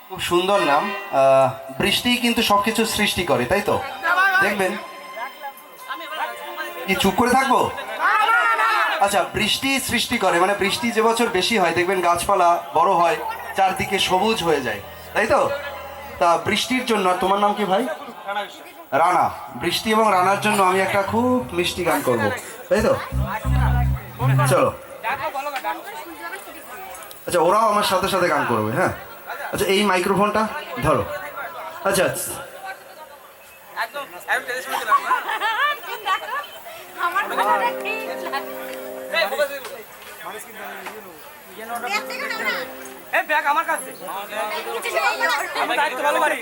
খুব সুন্দর নাম। বৃষ্টি কিন্তু সবকিছু সৃষ্টি করে, তাই তো? দেখবেন। কি চুপ করে থাকবো? আচ্ছা, বৃষ্টি সৃষ্টি করে মানে বৃষ্টি যে বছর বেশি হয় দেখবেন গাছপালা বড় হয়, চারদিকে সবুজ হয়ে যায়, তাই তো? তা বৃষ্টির জন্য, আর তোমার নাম কি ভাই? রানা। বৃষ্টি এবং রানার জন্য আমি একটা খুব মিষ্টি গান করব, তাই তো? চলো। আচ্ছা, ওরাও আমার সাথে সাথে গান করবে, হ্যাঁ? আচ্ছা, এই মাইক্রোফোনটা ধরো। আচ্ছা, আমার কাছে ভালো পারি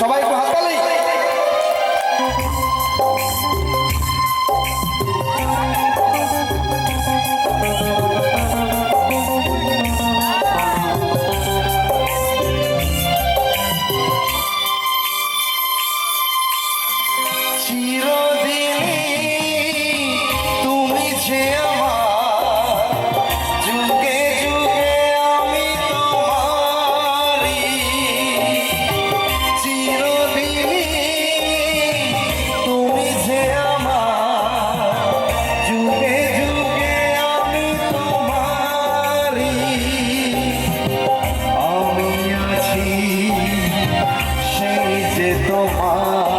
সবাই একটু হাততালি। তোমার